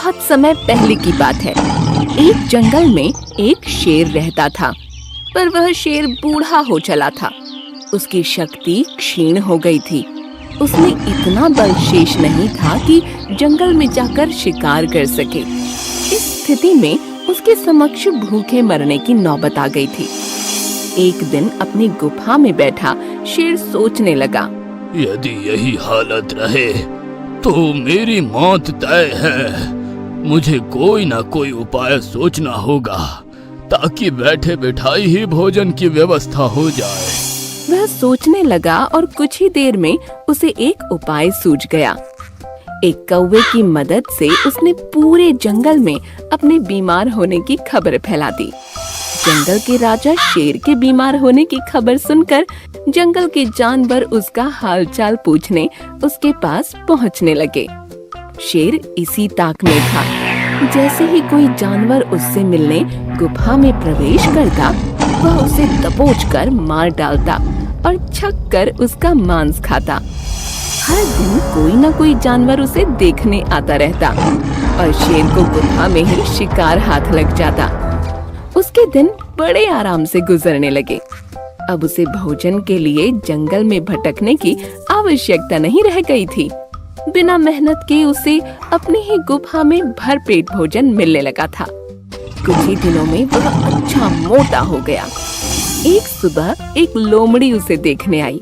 बहुत समय पहले की बात है। एक जंगल में एक शेर रहता था, पर वह शेर बूढ़ा हो चला था। उसकी शक्ति क्षीण हो गई थी। उसमें इतना बल शेष नहीं था कि जंगल में जाकर शिकार कर सके। इस स्थिति में उसके समक्ष भूखे मरने की नौबत आ गई थी। एक दिन अपनी गुफा में बैठा शेर सोचने लगा, यदि यही हालत रहे तो मेरी मौत तय है। मुझे कोई ना कोई उपाय सोचना होगा ताकि बैठे बिठाई ही भोजन की व्यवस्था हो जाए। वह सोचने लगा और कुछ ही देर में उसे एक उपाय सूझ गया। एक कौवे की मदद से उसने पूरे जंगल में अपने बीमार होने की खबर फैला दी। जंगल के राजा शेर के बीमार होने की खबर सुनकर जंगल के जानवर उसका हालचाल पूछने उसके पास पहुंचने लगे। शेर इसी ताक में था। जैसे ही कोई जानवर उससे मिलने गुफा में प्रवेश करता, वह उसे दबोचकर मार डालता और छक कर उसका मांस खाता। हर दिन कोई न कोई जानवर उसे देखने आता रहता और शेर को गुफा में ही शिकार हाथ लग जाता। उसके दिन बड़े आराम से गुजरने लगे। अब उसे भोजन के लिए जंगल में भटकने की आवश्यकता नहीं रह गई थी। बिना मेहनत के उसे अपनी ही गुफा में भरपेट भोजन मिलने लगा था। कुछ ही दिनों में वह अच्छा मोटा हो गया। एक सुबह एक लोमड़ी उसे देखने आई।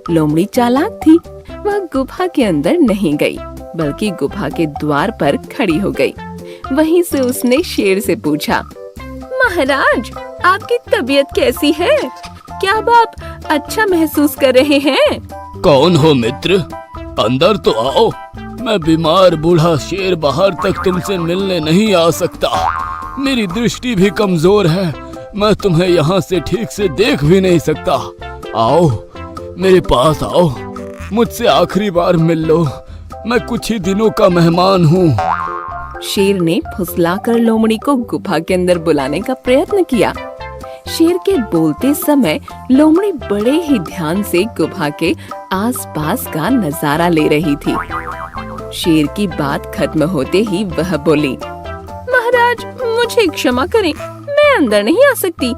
लोमड़ी चालाक थी। वह गुफा के अंदर नहीं गई, बल्कि गुफा के द्वार पर खड़ी हो गई। वहीं से उसने शेर से पूछा, महाराज, आपकी तबीयत कैसी है? क्या अब आप अच्छा महसूस कर रहे हैं? कौन हो मित्र? अंदर तो आओ। मैं बीमार बूढ़ा शेर बाहर तक तुमसे मिलने नहीं आ सकता। मेरी दृष्टि भी कमजोर है। मैं तुम्हें यहाँ से ठीक से देख भी नहीं सकता। आओ, मेरे पास आओ। मुझसे आखिरी बार मिल लो। मैं कुछ ही दिनों का मेहमान हूँ। शेर ने फुसलाकर लोमड़ी को गुफा के अंदर बुलाने का प्रयत्न किया। शेर के बोलते समय लोमड़ी बड़े ही ध्यान से गुफा के आसपास का नजारा ले रही थी। शेर की बात खत्म होते ही वह बोली, महाराज, मुझे क्षमा करें, मैं अंदर नहीं आ सकती।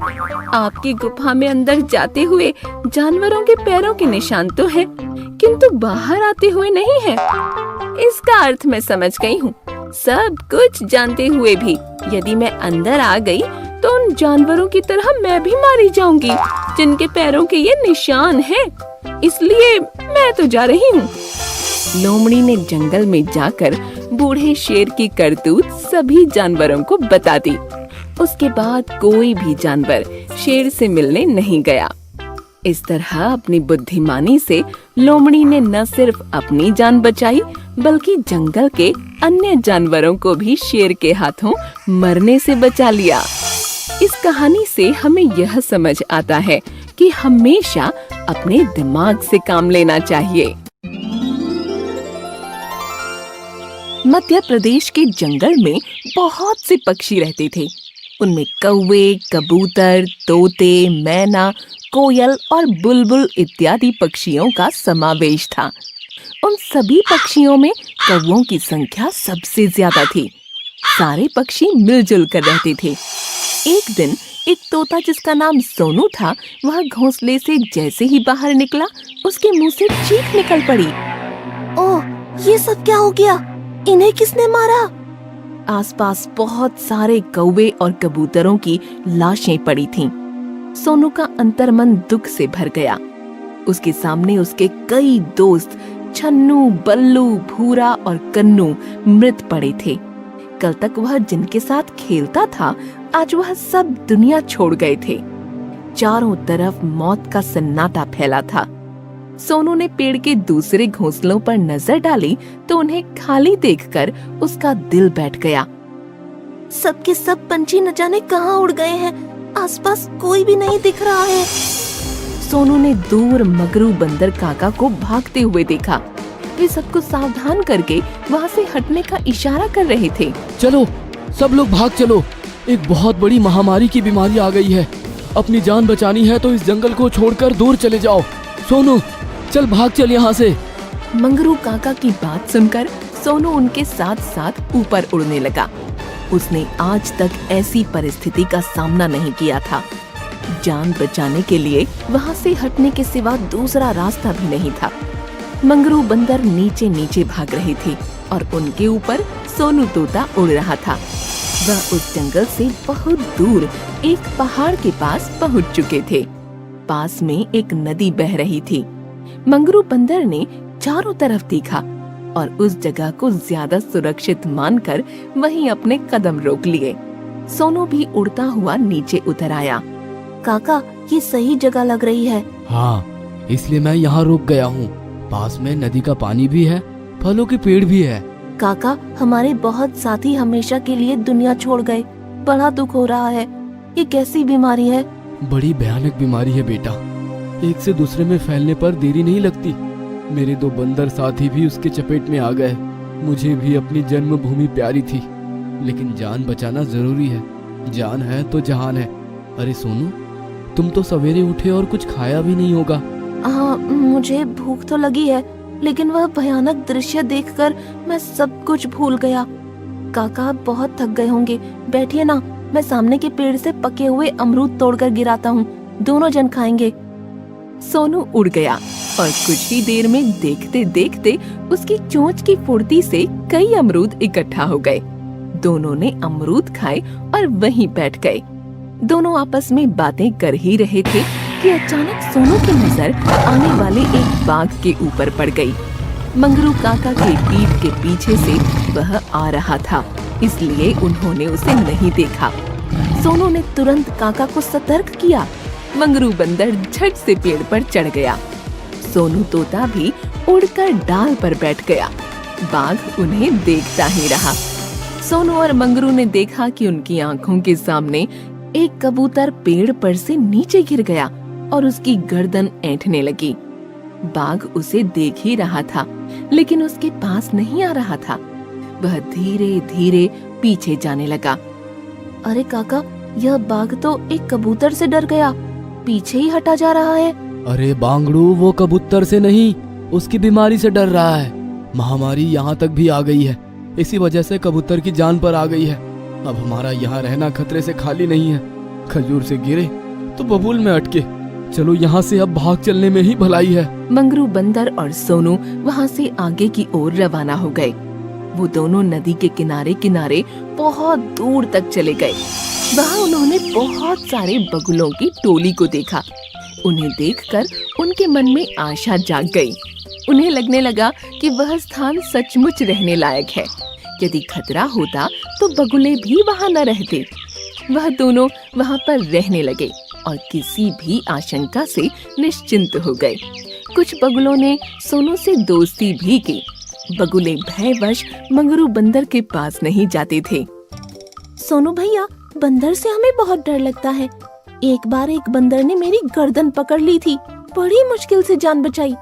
आपकी गुफा में अंदर जाते हुए जानवरों के पैरों के निशान तो है, किंतु बाहर आते हुए नहीं है। इसका अर्थ मैं समझ गई हूँ। सब कुछ जानते हुए भी यदि मैं अंदर आ गई तो उन जानवरों की तरह मैं भी मारी जाऊंगी जिनके पैरों के ये निशान हैं। इसलिए मैं तो जा रही हूँ। लोमड़ी ने जंगल में जाकर बूढ़े शेर की करतूत सभी जानवरों को बता दी। उसके बाद कोई भी जानवर शेर से मिलने नहीं गया। इस तरह अपनी बुद्धिमानी से लोमड़ी ने न सिर्फ अपनी जान बचाई, बल्कि जंगल के अन्य जानवरों को भी शेर के हाथों मरने से बचा लिया। इस कहानी से हमें यह समझ आता है कि हमेशा अपने दिमाग से काम लेना चाहिए। मध्य प्रदेश के जंगल में बहुत से पक्षी रहते थे। उनमें कौवे, कबूतर, तोते, मैना, कोयल और बुलबुल इत्यादि पक्षियों का समावेश था। उन सभी पक्षियों में कौवों की संख्या सबसे ज्यादा थी। सारे पक्षी मिलजुल कर रहते थे। एक दिन एक तोता जिसका नाम सोनू था, वह घोंसले से जैसे ही बाहर निकला, उसके मुंह से चीख निकल पड़ी। ओह, ये सब क्या हो गया? इन्हें किसने मारा? आसपास बहुत सारे कौवे और कबूतरों की लाशें पड़ी थीं। सोनू का अंतर्मन दुख से भर गया। उसके सामने उसके कई दोस्त छन्नू, बल्लू, भूरा और कन्नू मृत पड़े थे। कल तक वह जिनके साथ खेलता था, आज वह सब दुनिया छोड़ गए थे। चारों तरफ मौत का सन्नाटा फैला था। सोनू ने पेड़ के दूसरे घोंसलों पर नजर डाली तो उन्हें खाली देखकर उसका दिल बैठ गया। सबके सब पंछी न जाने कहाँ उड़ गए हैं। आसपास कोई भी नहीं दिख रहा है। सोनू ने दूर मगरू बंदर काका को भागते हुए देखा। वे सबको सावधान करके वहाँ से हटने का इशारा कर रहे थे। चलो, सब लोग भाग चलो। एक बहुत बड़ी महामारी की बीमारी आ गई है। अपनी जान बचानी है तो इस जंगल को छोड़कर दूर चले जाओ। सोनू, चल भाग चल यहाँ से। मंगरू काका की बात सुनकर सोनू उनके साथ साथ ऊपर उड़ने लगा। उसने आज तक ऐसी परिस्थिति का सामना नहीं किया था। जान बचाने के लिए वहाँ से हटने के सिवा दूसरा रास्ता भी नहीं था। मंगरू बंदर नीचे नीचे भाग रही थी और उनके ऊपर सोनू तोता उड़ रहा था। वह उस जंगल से बहुत दूर एक पहाड़ के पास पहुँच चुके थे। पास में एक नदी बह रही थी। मंगरू बंदर ने चारों तरफ देखा और उस जगह को ज्यादा सुरक्षित मानकर वहीं अपने कदम रोक लिए। सोनू भी उड़ता हुआ नीचे उतर आया। काका, ये सही जगह लग रही है। हाँ, इसलिए मैं यहाँ रुक गया हूँ। पास में नदी का पानी भी है, फलों के पेड़ भी है। काका, हमारे बहुत साथी हमेशा के लिए दुनिया छोड़ गए। बड़ा दुख हो रहा है। ये कैसी बीमारी है? बड़ी भयानक बीमारी है बेटा। एक से दूसरे में फैलने पर देरी नहीं लगती। मेरे 2 बंदर साथी भी उसके चपेट में आ गए। मुझे भी अपनी जन्मभूमि प्यारी थी, लेकिन जान बचाना जरूरी है। जान है तो जहान है। अरे सोनू, तुम तो सवेरे उठे और कुछ खाया भी नहीं होगा। हाँ, मुझे भूख तो लगी है, लेकिन वह भयानक दृश्य देखकर मैं सब कुछ भूल गया। काका, बहुत थक गए होंगे। बैठिए ना, मैं सामने के पेड़ से पके हुए अमरूद तोड़कर गिराता हूँ। दोनों जन खाएंगे। सोनू उड़ गया और कुछ ही देर में देखते देखते उसकी चोंच की फुर्ती से कई अमरूद इकट्ठा हो गए। दोनों ने अमरूद खाए और वहीं बैठ गए। दोनों आपस में बातें कर ही रहे थे कि अचानक सोनू की नजर आने वाले एक बाघ के ऊपर पड़ गई। मंगरू काका के पीठ के पीछे से वह आ रहा था, इसलिए उन्होंने उसे नहीं देखा। सोनू ने तुरंत काका को सतर्क किया। मंगरू बंदर झट से पेड़ पर चढ़ गया। सोनू तोता भी उड़कर डाल पर बैठ गया। बाघ उन्हें देखता ही रहा। सोनू और मंगरू ने देखा कि उनकी आंखों के सामने एक कबूतर पेड़ पर से नीचे गिर गया और उसकी गर्दन ऐंठने लगी। बाघ उसे देख ही रहा था, लेकिन उसके पास नहीं आ रहा था। वह धीरे धीरे पीछे जाने लगा। अरे काका, यह बाघ तो एक कबूतर से डर गया, पीछे ही हटा जा रहा है। अरे बांगड़ू, वो कबूतर से नहीं, उसकी बीमारी से डर रहा है। महामारी यहाँ तक भी आ गई है। इसी वजह से कबूतर की जान पर आ गई है। अब हमारा यहाँ रहना खतरे से खाली नहीं है। खजूर से गिरे तो बबूल में अटके। चलो यहाँ से अब भाग चलने में ही भलाई है। मंगरू बंदर और सोनू वहाँ से आगे की ओर रवाना हो गए। वो दोनों नदी के किनारे किनारे बहुत दूर तक चले गए। वहाँ उन्होंने बहुत सारे बगुलों की टोली को देखा। उन्हें देखकर उनके मन में आशा जाग गई। उन्हें लगने लगा कि वह स्थान सचमुच रहने लायक है। यदि खतरा होता तो बगुले भी वहाँ न रहते। वह दोनों वहाँ पर रहने लगे और किसी भी आशंका से निश्चिंत हो गए। कुछ बगुलों ने सोनू से दोस्ती भी की। बगुले भयवश मंगरू बंदर के पास नहीं जाते थे। सोनू भैया, बंदर से हमें बहुत डर लगता है। एक बार एक बंदर ने मेरी गर्दन पकड़ ली थी। बड़ी मुश्किल से जान बचाई।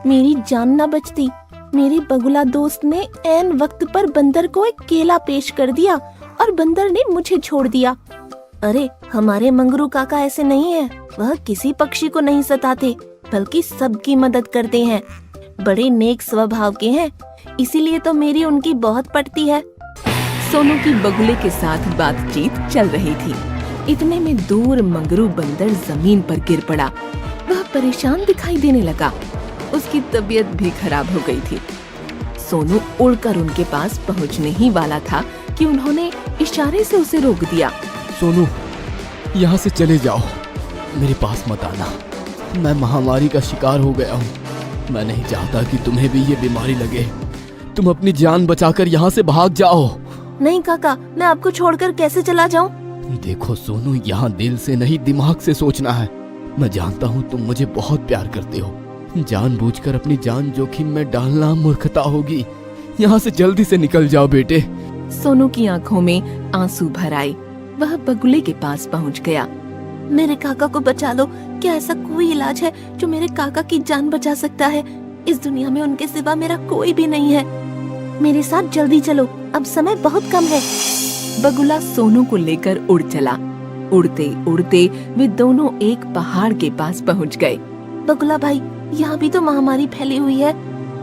मेरी जान न बचती। मेरे बगुला दोस्त ने ऐन वक्त पर बंदर को एक केला पेश कर दिया और बंदर ने मुझे छोड़ दिया। अरे, हमारे मंगरू काका ऐसे नहीं है। वह किसी पक्षी को नहीं सताते, बल्कि सबकी मदद करते हैं। बड़े नेक स्वभाव के हैं, इसीलिए तो मेरी उनकी बहुत पटती है। सोनू की बगुले के साथ बातचीत चल रही थी। इतने में दूर मंगरू बंदर जमीन पर गिर पड़ा। वह परेशान दिखाई देने लगा। उसकी तबीयत भी खराब हो गई थी। सोनू उड़कर उनके पास पहुंचने ही वाला था कि उन्होंने इशारे से उसे रोक दिया। सोनू, यहाँ से चले जाओ, मेरे पास मत आना। मैं महामारी का शिकार हो गया हूँ। मैं नहीं चाहता कि तुम्हें भी ये बीमारी लगे। तुम अपनी जान बचाकर यहाँ से भाग जाओ। नहीं काका, मैं आपको छोड़कर कैसे चला जाऊँ? देखो सोनू, यहाँ दिल से नहीं दिमाग से सोचना है। मैं जानता हूँ तुम मुझे बहुत प्यार करते हो। जानबूझकर अपनी जान जोखिम में डालना मूर्खता होगी। यहाँ से जल्दी से निकल जाओ बेटे। सोनू की आंखों में आंसू भर आए। वह बगुले के पास पहुँच गया। मेरे काका को बचा लो। क्या ऐसा कोई इलाज है जो मेरे काका की जान बचा सकता है? इस दुनिया में उनके सिवा मेरा कोई भी नहीं है। मेरे साथ जल्दी चलो, अब समय बहुत कम है। बगुला सोनू को लेकर उड़ चला। उड़ते उड़ते वे दोनों एक पहाड़ के पास पहुंच गए। बगुला भाई, यहाँ भी तो महामारी फैली हुई है।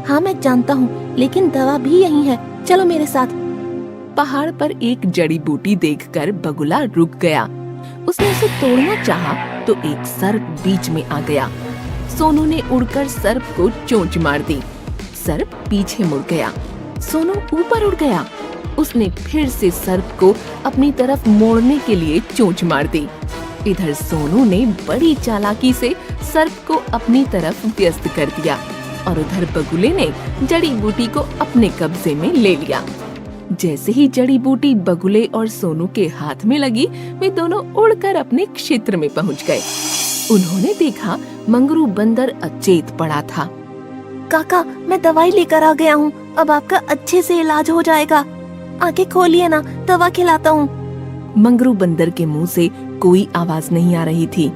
हाँ मैं जानता हूँ, लेकिन दवा भी यही है, चलो मेरे साथ। पहाड़ पर एक जड़ी बूटी देखकर बगुला रुक गया। उसने उसे तोड़ना चाहा तो एक सर्प बीच में आ गया। सोनू ने उड़कर सर्प को चोंच मार दी। सर्प पीछे मुड़ गया। सोनू ऊपर उड़ गया। उसने फिर से सर्प को अपनी तरफ मोड़ने के लिए चोंच मार दी। इधर सोनू ने बड़ी चालाकी से सर्प को अपनी तरफ व्यस्त कर दिया और उधर बगुले ने जड़ी बूटी को अपने कब्जे में ले लिया। जैसे ही जड़ी बूटी बगुले और सोनू के हाथ में लगी, वे दोनों उड़कर अपने क्षेत्र में पहुंच गए। उन्होंने देखा मंगरू बंदर अचेत पड़ा था। काका, मैं दवाई लेकर आ गया हूँ, अब आपका अच्छे से इलाज हो जाएगा। आंखें खोलिए ना, दवा खिलाता हूँ। मंगरू बंदर के मुंह से कोई आवाज नहीं आ रही थी।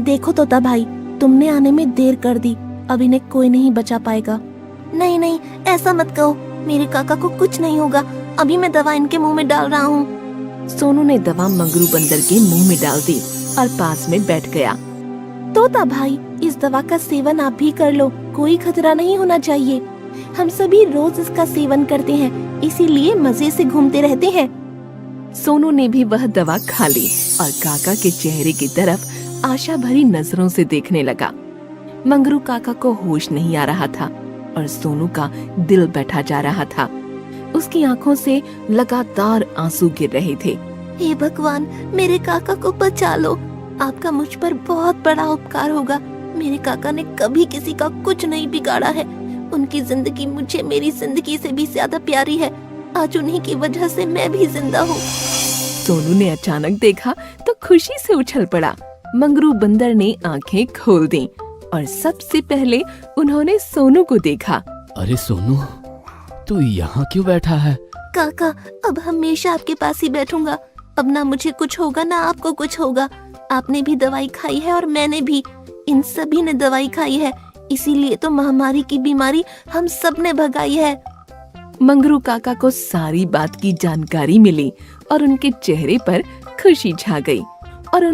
देखो तोता भाई, तुमने आने में देर कर दी, अब इन्हें कोई नहीं बचा पाएगा। नहीं नहीं, ऐसा मत कहो, मेरे काका को कुछ नहीं होगा, अभी मैं दवा इनके मुंह में डाल रहा हूँ। सोनू ने दवा मंगरू बंदर के मुंह में डाल दी और पास में बैठ गया। तोता भाई, इस दवा का सेवन आप भी कर लो, कोई खतरा नहीं होना चाहिए। हम सभी रोज इसका सेवन करते हैं, इसीलिए मजे से घूमते रहते हैं। सोनू ने भी वह दवा खा ली और काका के चेहरे की तरफ आशा भरी नजरों से देखने लगा। मंगरू काका को होश नहीं आ रहा था और सोनू का दिल बैठा जा रहा था। उसकी आंखों से लगातार आंसू गिर रहे थे। हे भगवान, मेरे काका को बचा लो, आपका मुझ पर बहुत बड़ा उपकार होगा। मेरे काका ने कभी किसी का कुछ नहीं बिगाड़ा है, उनकी जिंदगी मुझे मेरी जिंदगी से भी ज्यादा प्यारी है। आज उन्हीं की वजह से मैं भी जिंदा हूँ। सोनू ने अचानक देखा तो खुशी से उछल पड़ा। मंगरू बंदर ने आंखें खोल दी और सबसे पहले उन्होंने सोनू को देखा। अरे सोनू, तू यहाँ क्यों बैठा है? काका, अब हमेशा आपके पास ही बैठूंगा। अब ना मुझे कुछ होगा ना आपको कुछ होगा। आपने भी दवाई खाई है और मैंने भी, इन सभी ने दवाई खाई है, इसीलिए तो महामारी की बीमारी हम सब ने भगाई है। मंगरू काका को सारी बात की जानकारी मिली और उनके चेहरे पर खुशी छा गई और